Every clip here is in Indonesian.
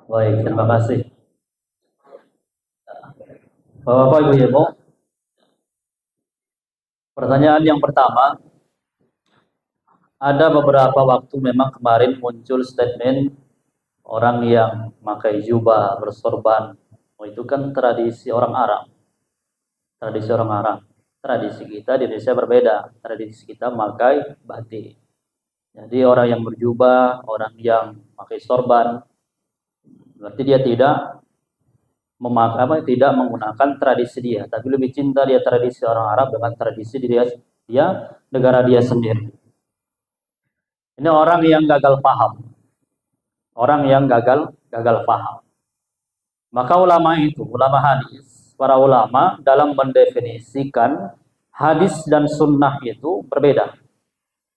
Baik, terima kasih. Bapak-bapak, ibu-ibu, pertanyaan yang pertama, ada beberapa waktu memang kemarin muncul statement orang yang memakai jubah, bersorban. Oh, itu kan tradisi orang Arab. Tradisi orang Arab. Tradisi kita di Indonesia berbeda. Tradisi kita memakai batik. Jadi orang yang berjubah, orang yang memakai sorban, berarti dia tidak menggunakan tradisi dia, tapi lebih cinta dia tradisi orang Arab dengan tradisi dia negara dia sendiri. Ini orang yang gagal paham. Orang yang gagal paham. Maka ulama hadis, para ulama dalam mendefinisikan hadis dan sunnah itu berbeda.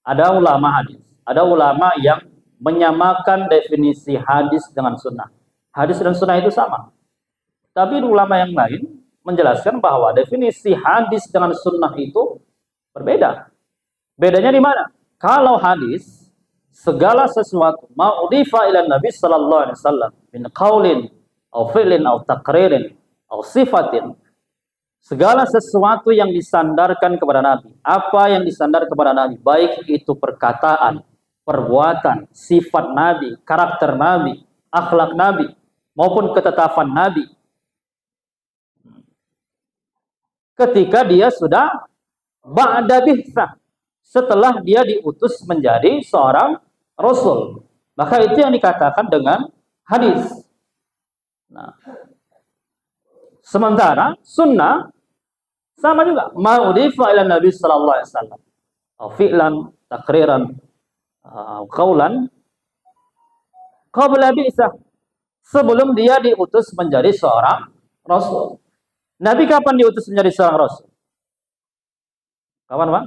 Ada ulama hadis, ada ulama yang menyamakan definisi hadis dengan sunnah. Hadis dan sunnah itu sama. Tapi ulama yang lain menjelaskan bahwa definisi hadis dengan sunnah itu berbeda. Bedanya di mana? Kalau hadis, segala sesuatu ma'udhifa ila Nabi sallallahu alaihi wasallam min qaulin au fi'lin au taqririn au sifatin, segala sesuatu yang disandarkan kepada Nabi, apa yang disandar kepada Nabi, baik itu perkataan, perbuatan, sifat Nabi, karakter Nabi, akhlak Nabi, maupun ketetapan Nabi, ketika dia sudah ba'da bi'tsah, setelah dia diutus menjadi seorang rasul, maka itu yang dikatakan dengan hadis. Nah, sementara sunnah sama juga, ma'udhifa ila Nabi sallallahu alaihi wasallam, au fi'lan, taqriran, qaulan qabla bi'tsah, sebelum dia diutus menjadi seorang rasul. Nabi kapan diutus menjadi seorang rasul? Kapan, Pak?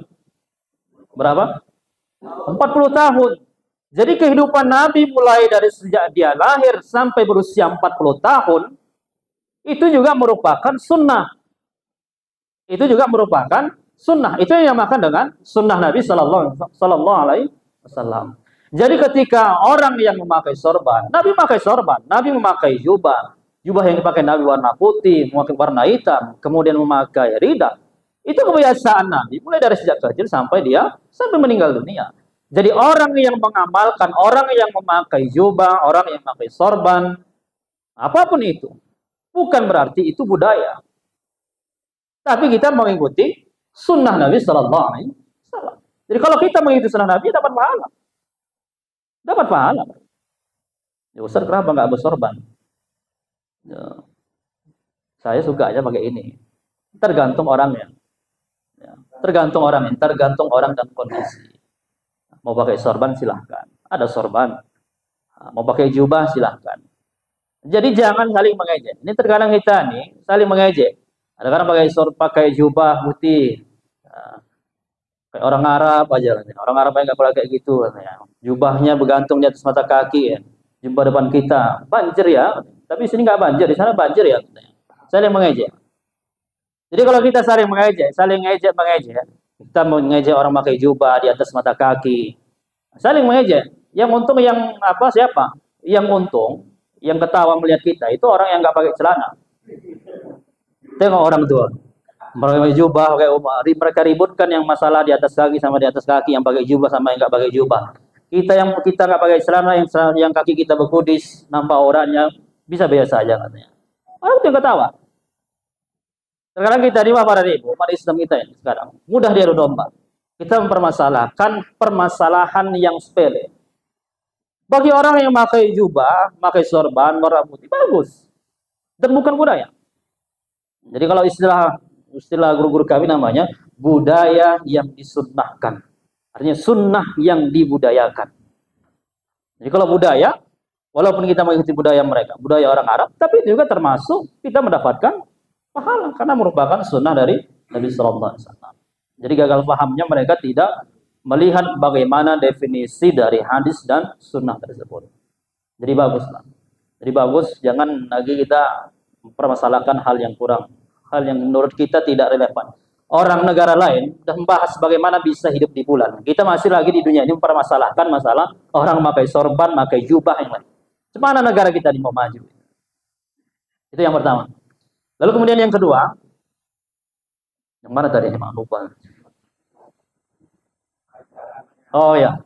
Berapa? 40 tahun. Jadi kehidupan Nabi mulai dari sejak dia lahir sampai berusia 40 tahun, itu juga merupakan sunnah. Itu juga merupakan sunnah. Itu yang dinamakan dengan sunnah Nabi Sallallahu Alaihi Wasallam. Jadi ketika orang yang memakai sorban, Nabi memakai sorban, Nabi memakai jubah. Jubah yang dipakai Nabi warna putih, memakai warna hitam, kemudian memakai rida. Itu kebiasaan Nabi mulai dari sejak kecil sampai meninggal dunia. Jadi orang yang mengamalkan, orang yang memakai jubah, orang yang memakai sorban, apapun itu, bukan berarti itu budaya. Tapi kita mengikuti sunnah Nabi Sallallahu Alaihi Wasallam. Jadi kalau kita mengikuti sunnah Nabi, dapat pahala. Dapat pahala. Ya Ustaz, kenapa nggak bersorban? Ya, saya suka aja pakai ini. Tergantung orangnya. Ya, tergantung orang dan kondisi. Mau pakai sorban silahkan. Ada sorban. Mau pakai jubah silahkan. Jadi jangan saling mengejek. Ini terkadang kita nih saling mengejek. Ada kadang pakai jubah putih. Kayak orang Arab aja. Orang Arab yang nggak boleh kayak gitu. Jubahnya bergantung di atas mata kaki. Ya. Jubah depan kita. Banjir ya. Tapi di sini nggak banjir. Di sana banjir ya. Saling mengejek. Jadi kalau kita saling mengejek, kita mengejek orang pakai jubah di atas mata kaki, saling mengejek. Yang untung siapa? Yang untung, yang ketawa melihat kita itu orang yang nggak pakai celana. Tengok orang tua, pakai jubah, mereka ributkan yang masalah di atas kaki sama di atas kaki, yang pakai jubah sama yang nggak pakai jubah. Kita nggak pakai celana, yang kaki kita berkudis, nampak auratnya, bisa biasa aja katanya. Orang itu yang ketawa. Sekarang kita di para ibu, umat Islam kita ini sekarang mudah diadu domba. Kita mempermasalahkan permasalahan yang sepele. Bagi orang yang pakai jubah, pakai sorban, warna putih, bagus. Dan bukan budaya. Jadi kalau istilah guru-guru kami namanya budaya yang disunnahkan. Artinya sunnah yang dibudayakan. Jadi kalau budaya, walaupun kita mengikuti budaya mereka, budaya orang Arab, tapi itu juga termasuk kita mendapatkan pahala karena merupakan sunnah dari Nabi Sallallahu Alaihi Wasallam. Jadi gagal pahamnya mereka tidak melihat bagaimana definisi dari hadis dan sunnah tersebut. Jadi baguslah. Jadi bagus, jangan lagi kita mempermasalahkan hal yang kurang, hal yang menurut kita tidak relevan. Orang negara lain sudah membahas bagaimana bisa hidup di bulan. Kita masih lagi di dunia ini mempermasalahkan masalah orang memakai sorban, memakai jubah yang lain. Mana negara kita ini mau maju? Itu yang pertama. Lalu kemudian yang kedua, yang mana tadi? Lupa. Oh ya,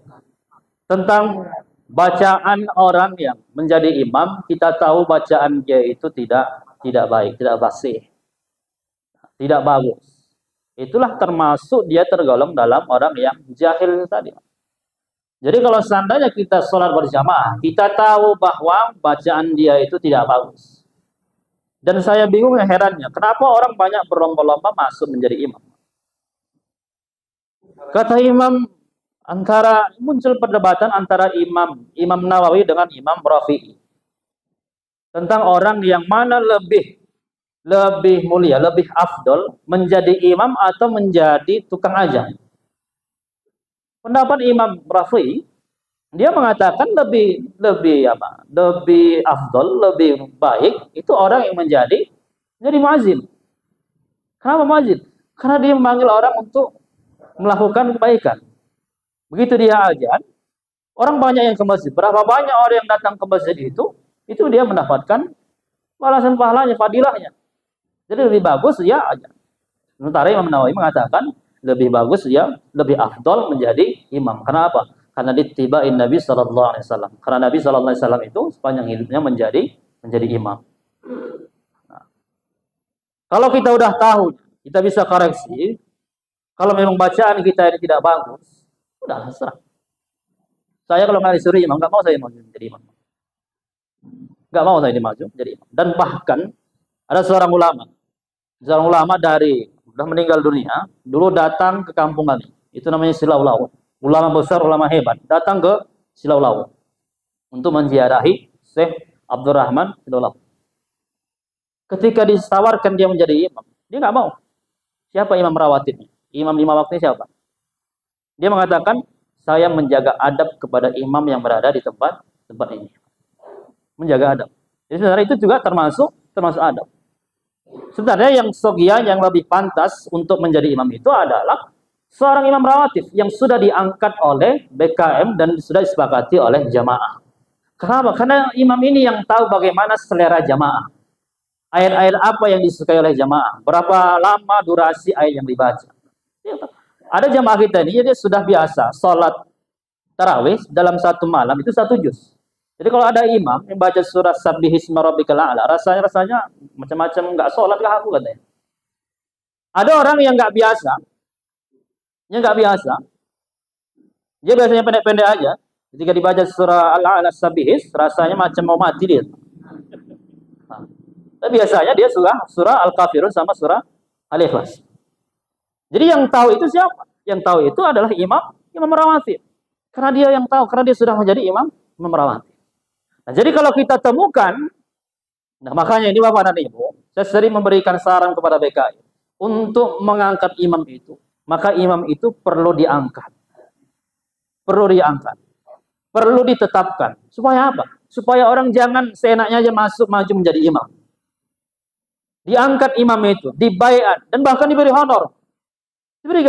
tentang bacaan orang yang menjadi imam, kita tahu bacaan dia itu tidak baik, tidak fasih, tidak bagus. Itulah termasuk dia tergolong dalam orang yang jahil tadi. Jadi kalau seandainya kita sholat berjamaah, kita tahu bahwa bacaan dia itu tidak bagus. Dan saya bingung herannya, kenapa orang banyak berlomba-lomba masuk menjadi imam. Kata imam, muncul perdebatan antara Imam Nawawi dengan Imam Rafi'i tentang orang yang mana lebih mulia, lebih afdol, menjadi imam atau menjadi tukang ajar. Pendapat Imam Rafi'i, dia mengatakan lebih afdol, lebih baik itu orang yang menjadi muazin. Kenapa muazin? Karena dia memanggil orang untuk melakukan kebaikan. Begitu dia ajan, orang banyak yang ke masjid. Berapa banyak orang yang datang ke masjid itu dia mendapatkan balasan pahalanya, fadilahnya. Jadi lebih bagus dia ajan. Sementara Imam Nawawi mengatakan lebih bagus dia, lebih afdol menjadi imam. Kenapa? Karena dittibain Nabi sallallahu alaihi wasallam. Karena Nabi sallallahu alaihi wasallam itu sepanjang hidupnya menjadi imam. Nah, kalau kita udah tahu, kita bisa koreksi. Kalau memang bacaan kita ini tidak bagus, udah serah. Saya kalau nggak disuruh imam, nggak mau saya maju jadi imam. Nggak mau saya dimaju jadi imam. Dan bahkan ada seorang ulama dari sudah meninggal dunia, dulu datang ke kampung kami. Itu namanya Silaulau. Ulama besar, ulama hebat, datang ke Silaulau untuk menziarahi Syekh Abdurrahman Silaulau. Ketika ditawarkan dia menjadi imam, dia nggak mau. Siapa imam rawatibnya? Imam 5 waktu siapa? Dia mengatakan, saya menjaga adab kepada imam yang berada di tempat ini. Menjaga adab. Jadi sebenarnya itu juga termasuk adab. Sebenarnya yang sogya, yang lebih pantas untuk menjadi imam itu adalah seorang imam rawatib yang sudah diangkat oleh BKM dan sudah disepakati oleh jamaah. Kenapa? Karena imam ini yang tahu bagaimana selera jamaah. Ayat-ayat apa yang disukai oleh jamaah. Berapa lama durasi ayat yang dibaca. Ada jamaah kita ini, dia sudah biasa sholat tarawih dalam satu malam itu 1 juz. Jadi kalau ada imam yang baca surah Sabbihisma Rabbikal A'la, rasanya macam-macam nggak sholat nggak aku katanya. Ada orang yang nggak biasa, dia biasanya pendek-pendek aja. Ketika dibaca surah Al-A'la Sabbihis, rasanya macam mau mati dia. Nah, tapi biasanya dia surah Al-Kafirun sama surah Al-Ikhlas. Jadi yang tahu itu siapa? Yang tahu itu adalah imam rawatib. Karena dia yang tahu, karena dia sudah menjadi imam rawatib. Nah, jadi kalau kita temukan, nah makanya ini Bapak dan Ibu, saya sering memberikan saran kepada BKI untuk mengangkat imam itu. Maka imam itu perlu diangkat. Perlu ditetapkan. Supaya apa? Supaya orang jangan seenaknya aja maju menjadi imam. Diangkat imam itu, dibaiat, dan bahkan diberi honor. Diberi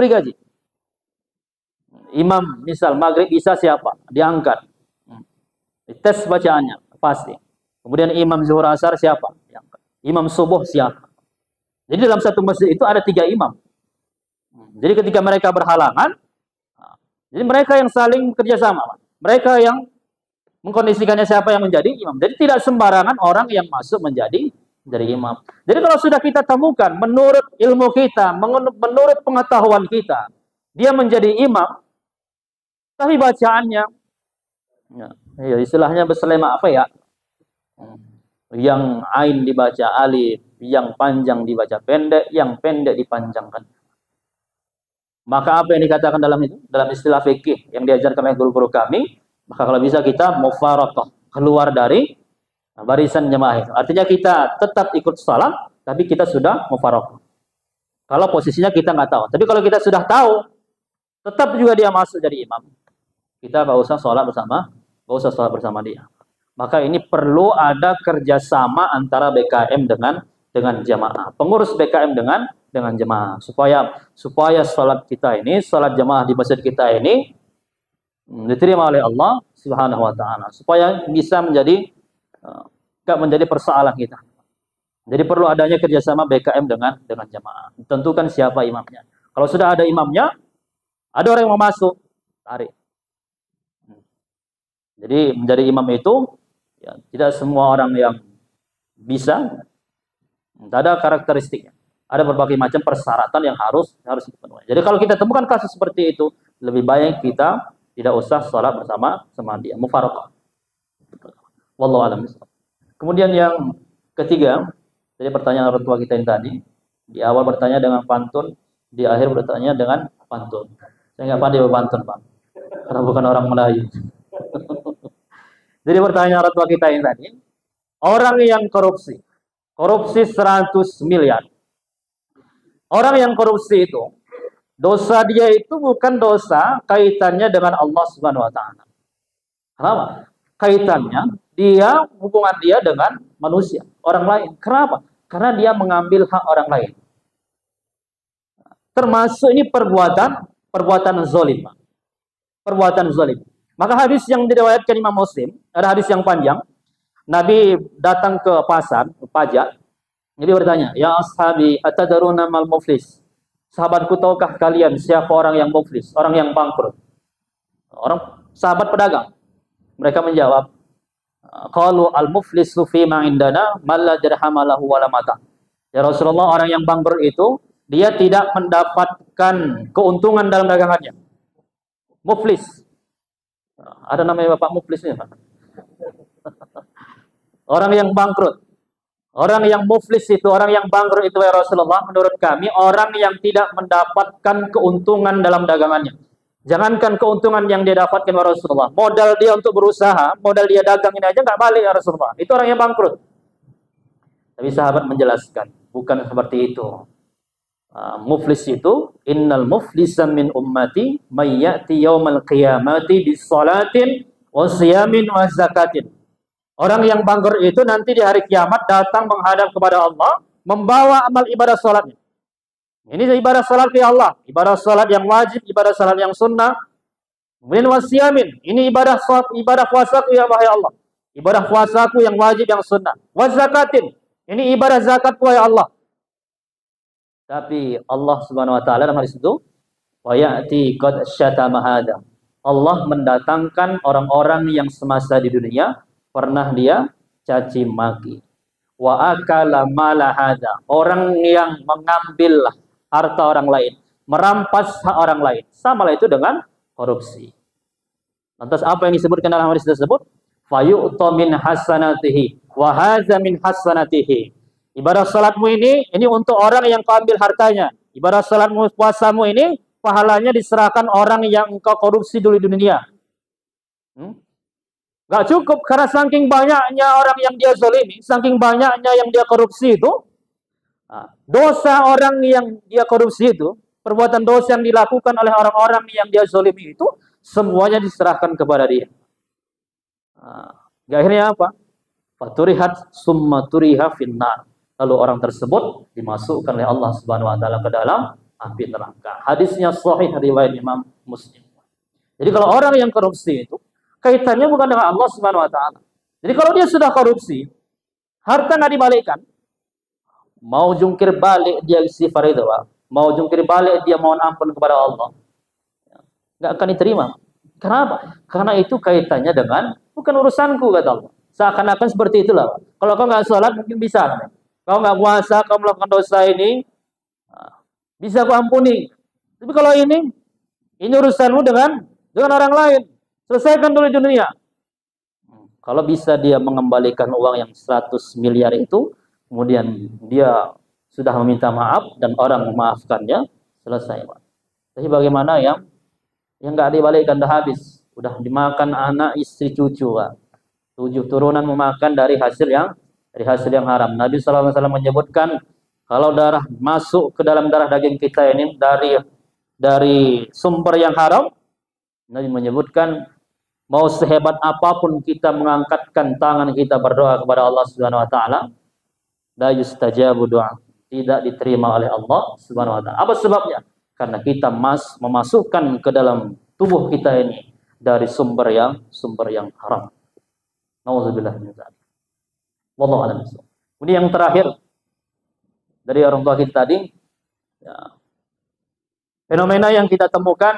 gaji. Imam misal maghrib bisa siapa? Diangkat. Tes bacaannya pasti. Kemudian imam zuhur asar siapa? Diangkat. Imam subuh siapa? Jadi dalam satu masjid itu ada 3 imam. Jadi ketika mereka berhalangan, jadi mereka yang saling kerjasama. Mereka yang mengkondisikannya siapa yang menjadi imam. Jadi tidak sembarangan orang yang masuk menjadi imam. Jadi kalau sudah kita temukan menurut ilmu kita, menurut pengetahuan kita, dia menjadi imam, tapi bacaannya, ya istilahnya berselema apa ya? Yang ain dibaca alif, yang panjang dibaca pendek, yang pendek dipanjangkan. Maka apa yang dikatakan dalam itu? Dalam istilah fikih yang diajarkan oleh guru-guru kami, maka kalau bisa kita mufaraqah, keluar dari barisan jemaah itu. Artinya kita tetap ikut salat, tapi kita sudah mufaraqah. Kalau posisinya kita nggak tahu. Tapi kalau kita sudah tahu, tetap juga dia masuk jadi imam. Kita nggak usah sholat bersama dia. Maka ini perlu ada kerjasama antara BKM dengan jamaah. Pengurus BKM dengan jamaah supaya sholat kita ini, sholat jamaah di masjid kita ini diterima oleh Allah Subhanahu wa taala supaya bisa menjadi enggak menjadi persoalan kita. Jadi perlu adanya kerjasama BKM dengan jamaah. Tentukan siapa imamnya. Kalau sudah ada imamnya, ada orang yang mau masuk, tarik. Jadi menjadi imam itu ya, tidak semua orang yang bisa. Tidak ada karakteristiknya. Ada berbagai macam persyaratan yang harus dipenuhi. Jadi kalau kita temukan kasus seperti itu, lebih baik kita tidak usah sholat bersama dia, mufaraqah. Wallahu a'lam. Kemudian yang ketiga, jadi pertanyaan orang tua kita yang tadi, di awal bertanya dengan pantun, di akhir bertanya dengan pantun. Saya nggak pandai berpantun, Pak, karena bukan orang Melayu. Jadi pertanyaan orang tua kita yang tadi, orang yang korupsi 100 miliar. Orang yang korupsi itu, dosa dia itu bukan dosa kaitannya dengan Allah Subhanahu wa taala. Kenapa? Kaitannya hubungan dia dengan manusia, orang lain. Kenapa? Karena dia mengambil hak orang lain. Termasuk ini perbuatan zalim. Perbuatan zalim. Maka hadis yang diriwayatkan Imam Muslim, ada hadis yang panjang. Nabi datang ke pasar, pajak. Jadi bertanya, "Ya ashabi, atadaruna mal muflis?" Sahabatku, tahukah kalian siapa orang yang muflis, orang yang bangkrut? Sahabat pedagang. Mereka menjawab, qalu al-muflisu fi ma indana man la dirham lahu wala mata. Ya Rasulullah, orang yang bangkrut itu dia tidak mendapatkan keuntungan dalam dagangannya. Muflis. Ada namanya Bapak Muflis ini, Pak. Orang yang bangkrut. Orang yang muflis itu, orang yang bangkrut itu ya Rasulullah, menurut kami orang yang tidak mendapatkan keuntungan dalam dagangannya. Jangankan keuntungan yang dia dapatkan ya Rasulullah, modal dia untuk berusaha, modal dia dagang ini aja nggak balik ya Rasulullah. Itu orang yang bangkrut. Tapi sahabat menjelaskan, bukan seperti itu. Muflis itu, innal muflisa min ummati may ya'ti yaumal qiyamati bis salatin wa siyamin wa zakatin. Orang yang bangkrut itu nanti di hari kiamat datang menghadap kepada Allah, membawa amal ibadah salatnya. Ini ibadah salat ke Allah, ibadah salat yang wajib, ibadah salat yang sunnah. Kemudian wasiyamin, ini ibadah puasaku ya wahai Allah. Ibadah puasaku yang wajib yang sunnah. Wazakatin, ini ibadah zakatku ya Allah. Tapi Allah Subhanahu wa taala dalam hadis itu, wa ya'ti qad syatama hada. Allah mendatangkan orang-orang yang semasa di dunia pernah dia caci maki. Wa akala mala hada, orang yang mengambil harta orang lain, merampas hak orang lain. Samalah itu dengan korupsi. Lantas apa yang disebutkan dalam hadis tersebut? Fayu'ta min hasanatihi wa hadza min hasanatihi. Ibadah salatmu ini untuk orang yang kau ambil hartanya. Ibadah salatmu, puasamu ini pahalanya diserahkan orang yang engkau korupsi dulu di dunia. Gak cukup, karena saking banyaknya orang yang dia zalimi, saking banyaknya yang dia korupsi itu, dosa orang yang dia korupsi itu, perbuatan dosa yang dilakukan oleh orang-orang yang dia zalimi itu, semuanya diserahkan kepada dia. Akhirnya apa? Faturihat summa turiha finnar. Lalu orang tersebut dimasukkan oleh Allah Subhanahu wa taala ke dalam api neraka. Hadisnya sahih riwayat Imam Muslim. Jadi kalau orang yang korupsi itu kaitannya bukan dengan Allah Subhanahu wa taala. Jadi kalau dia sudah korupsi, harta nggak dibalikkan, mau jungkir balik dia istighfar itu, Pak. Mau jungkir balik dia mohon ampun kepada Allah, nggak akan diterima. Kenapa? Karena itu kaitannya dengan bukan urusanku, kata Allah. Seakan-akan seperti itulah, Pak. Kalau kau nggak sholat mungkin bisa. Kau nggak puasa, kau melakukan dosa ini, bisa kau ampuni. Tapi kalau ini urusanmu dengan orang lain. Selesaikan dulu di dunia. Kalau bisa dia mengembalikan uang yang 100 miliar itu, kemudian dia sudah meminta maaf dan orang memaafkannya, selesai, Pak. Tapi bagaimana yang nggak dibalikkan, dah habis, udah dimakan anak, istri, cucu, Pak. 7 turunan memakan dari hasil yang haram. Nabi SAW menyebutkan kalau darah masuk ke dalam darah daging kita ini dari sumber yang haram, Nabi menyebutkan mau sehebat apapun kita mengangkatkan tangan kita berdoa kepada Allah Subhanahu wa taala, la yustajabu doa, tidak diterima oleh Allah Subhanahu wa taala. Apa sebabnya? Karena kita memasukkan ke dalam tubuh kita ini dari sumber yang haram. Nauzubillah min dzalik. Wallahu a'lam bishawab. Kemudian yang terakhir dari orang tua kita tadi, ya, fenomena yang kita temukan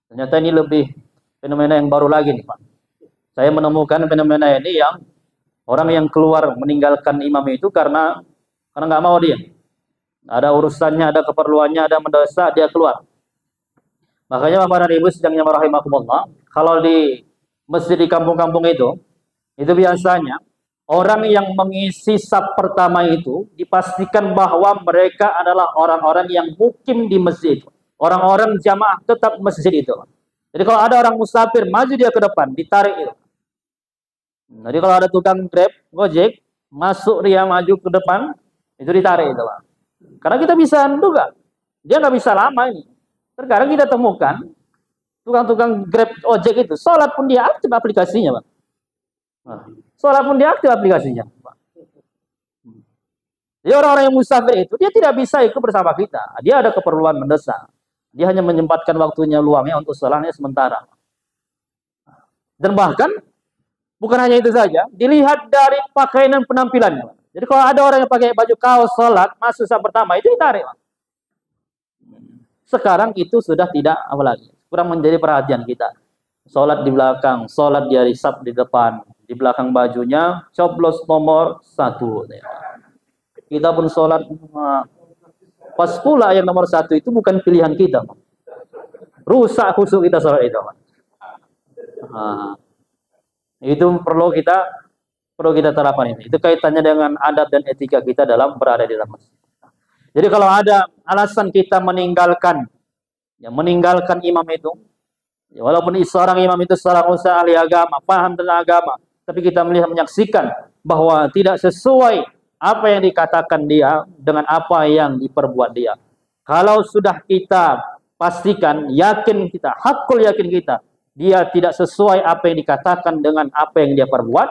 ternyata ini lebih fenomena yang baru lagi nih Pak. Saya menemukan fenomena ini yang orang yang keluar meninggalkan imam itu karena nggak mau dia. Ada urusannya, ada keperluannya, ada mendesak, dia keluar. Makanya Bapak dan Ibu sedang yang rahimakumullah, kalau di masjid di kampung-kampung itu biasanya orang yang mengisi saf pertama itu dipastikan bahwa mereka adalah orang-orang yang mukim di masjid. Orang-orang jamaah tetap masjid itu. Jadi kalau ada orang musafir maju dia ke depan, ditarik itu. Jadi kalau ada tukang Grab, Gojek, masuk dia maju ke depan, itu ditarik itu, Pak. Karena kita bisa duga, dia nggak bisa lama ini. Sekarang kita temukan tukang-tukang Grab, Ojek itu, sholat pun dia aktif aplikasinya, Pak. Nah, sholat pun dia aktif aplikasinya, Pak. Jadi orang-orang yang musafir itu, dia tidak bisa ikut bersama kita. Dia ada keperluan mendesak. Dia hanya menyempatkan waktunya luangnya untuk sholatnya sementara. Dan bahkan bukan hanya itu saja, dilihat dari pakaian dan penampilannya. Jadi kalau ada orang yang pakai baju kaos sholat, masuk saf pertama, itu ditarik. Sekarang itu sudah tidak apa lagi, kurang menjadi perhatian kita. Sholat di belakang, sholat di saf di depan, di belakang bajunya, coblos nomor 1. Kita pun sholat, pas pula yang nomor 1 itu bukan pilihan kita. Rusak khusyuk kita sholat itu. Nah, itu perlu kita terapkan ini. Itu kaitannya dengan adab dan etika kita dalam berada di dalam masjid. Jadi kalau ada alasan kita meninggalkan imam itu, ya walaupun seorang imam itu seorang usaha ahli agama, paham tentang agama, tapi kita melihat menyaksikan bahwa tidak sesuai apa yang dikatakan dia dengan apa yang diperbuat dia. Kalau sudah kita pastikan, yakin kita, hakul yakin kita, dia tidak sesuai apa yang dikatakan dengan apa yang dia perbuat,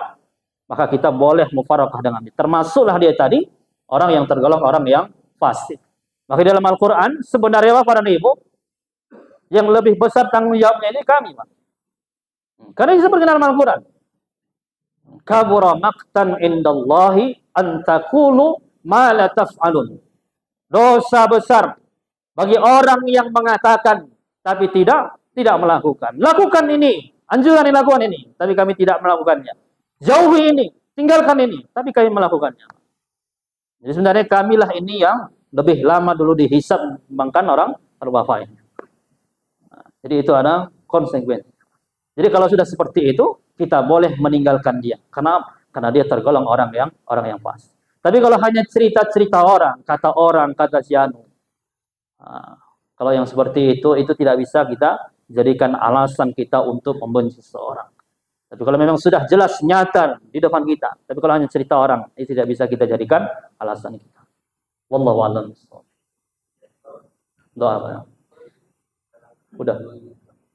maka kita boleh mufarakah dengan dia. Termasuklah dia tadi orang yang tergolong orang yang fasik. Maka dalam Al-Quran sebenarnya Bapak dan Ibu yang lebih besar tanggung jawabnya ini kami, Pak. Karena seperti dalam Al-Quran, kabura maqtan indallahi an taqulu ma la taf'alun. Dosa besar bagi orang yang mengatakan tapi tidak melakukan. Lakukan ini, anjuran dilakukan ini, tapi kami tidak melakukannya. Jauhi ini, tinggalkan ini, tapi kami melakukannya. Jadi sebenarnya kamilah ini yang lebih lama dulu dihisab dibandingkan orang Bapak ini. Nah, jadi itu ada konsekuensi. Jadi kalau sudah seperti itu, kita boleh meninggalkan dia. Karena dia tergolong orang yang fasik. Tapi kalau hanya cerita-cerita orang, kata si anu. Nah, kalau yang seperti itu tidak bisa kita jadikan alasan kita untuk membenci seseorang. Tapi kalau memang sudah jelas nyata di depan kita, tapi kalau hanya cerita orang, itu tidak bisa kita jadikan alasan kita. Wallahu a'lam bishawab. Doa apa? Udah.